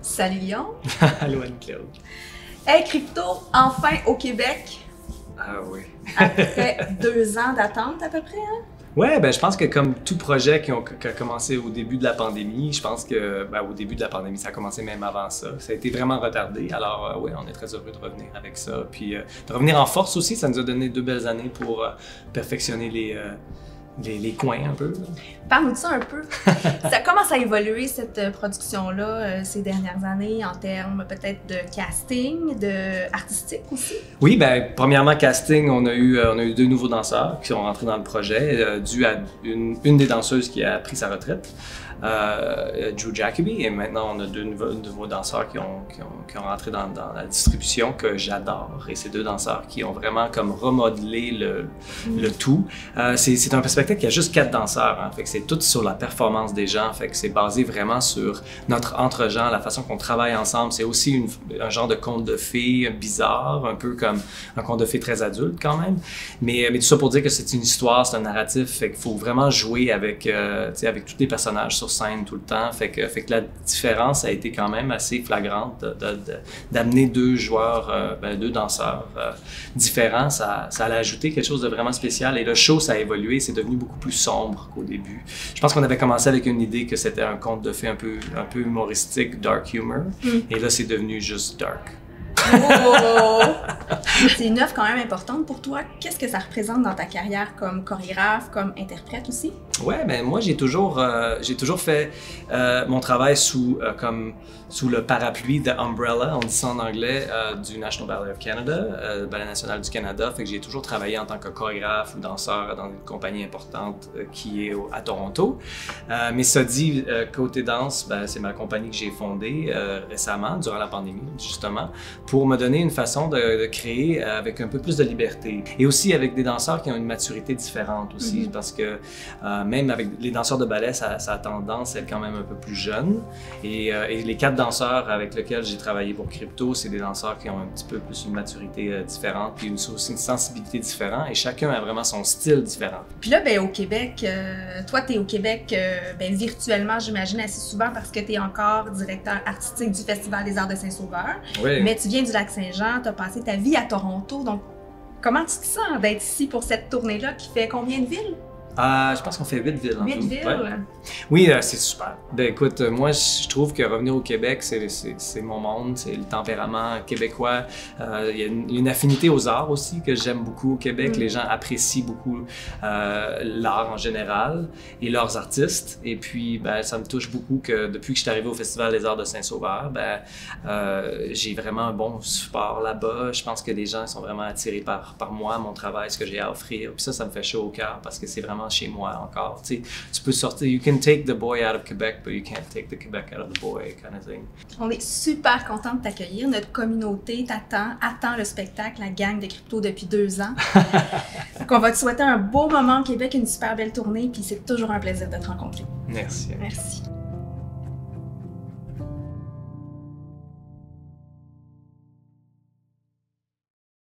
Salut Lyon! Allô Anne-Claude! Hey Crypto, enfin au Québec! Ah oui! Après 2 ans d'attente à peu près, hein? Ouais, ben je pense que comme tout projet qui a commencé au début de la pandémie, je pense que au début de la pandémie, ça a commencé même avant ça. Ça a été vraiment retardé. Alors oui, on est très heureux de revenir avec ça. Puis de revenir en force aussi, ça nous a donné 2 belles années pour perfectionner les coins un peu. Parle-nous de ça un peu. Ça commence à évoluer cette production-là ces dernières années en termes peut-être de casting, de artistique aussi? Oui, ben premièrement casting, on a eu 2 nouveaux danseurs qui sont rentrés dans le projet dû à une des danseuses qui a pris sa retraite, Drew Jacoby, et maintenant on a 2 nouveaux danseurs qui ont rentré dans la distribution que j'adore, et ces 2 danseurs qui ont vraiment comme remodelé le tout. C'est un spectacle qui a juste 4 danseurs, hein, fait que c'est tout sur la performance des gens, fait que c'est basé vraiment sur notre entre-gens, la façon qu'on travaille ensemble. C'est aussi un genre de conte de fées bizarre, un peu comme un conte de fées très adulte quand même, mais tout ça pour dire que c'est une histoire, c'est un narratif, fait qu'il faut vraiment jouer avec tous les personnages sur scène tout le temps, fait que la différence a été quand même assez flagrante d'amener 2 joueurs, 2 danseurs différents, ça allait ajouter quelque chose de vraiment spécial, et le show ça a évolué, c'est devenu beaucoup plus sombre qu'au début. Je pense qu'on avait commencé avec une idée que c'était un conte de fées un peu humoristique, dark humor, et là c'est devenu juste dark. Oh! C'est une œuvre quand même importante pour toi. Qu'est-ce que ça représente dans ta carrière comme chorégraphe, comme interprète aussi? Ouais, ben moi j'ai toujours fait mon travail sous le parapluie de Umbrella, on dit ça en anglais, du National Ballet of Canada, Ballet national du Canada. Fait que j'ai toujours travaillé en tant que chorégraphe ou danseur dans une compagnie importante qui est à Toronto. Mais ça dit, côté danse, c'est ma compagnie que j'ai fondée récemment, durant la pandémie justement, pour me donner une façon de créer avec un peu plus de liberté. Et aussi avec des danseurs qui ont une maturité différente aussi, parce que même avec les danseurs de ballet, ça a tendance à être quand même un peu plus jeune. Et les 4 danseurs avec lesquels j'ai travaillé pour Crypto, c'est des danseurs qui ont un petit peu plus une maturité différente, puis aussi une sensibilité différente, et chacun a vraiment son style différent. Puis là, au Québec, toi, tu es au Québec virtuellement, j'imagine, assez souvent parce que tu es encore directeur artistique du Festival des Arts de Saint-Sauveur. Oui. Mais tu viens du Lac-Saint-Jean, tu as passé ta vie à Toronto, donc comment tu te sens d'être ici pour cette tournée-là qui fait combien de villes? Je pense qu'on fait 8 villes en 8 tout. villes? Ouais. Oui, c'est super. Ben écoute, moi je trouve que revenir au Québec, c'est mon monde, c'est le tempérament québécois. Il y a une affinité aux arts aussi que j'aime beaucoup au Québec. Les gens apprécient beaucoup l'art en général et leurs artistes. Et puis, ça me touche beaucoup que depuis que je suis arrivé au Festival des Arts de Saint-Sauveur, j'ai vraiment un bon support là-bas. Je pense que les gens sont vraiment attirés par moi, mon travail, ce que j'ai à offrir. Puis ça me fait chaud au cœur parce que c'est vraiment chez moi encore. Tu sais, tu peux sortir, you can take the boy out of Quebec, but you can't take the Quebec out of the boy, kind of thing. On est super content de t'accueillir. Notre communauté attend le spectacle, la gang de Crypto depuis 2 ans. Donc on va te souhaiter un beau moment au Québec, une super belle tournée, puis c'est toujours un plaisir de te rencontrer. Merci. Merci.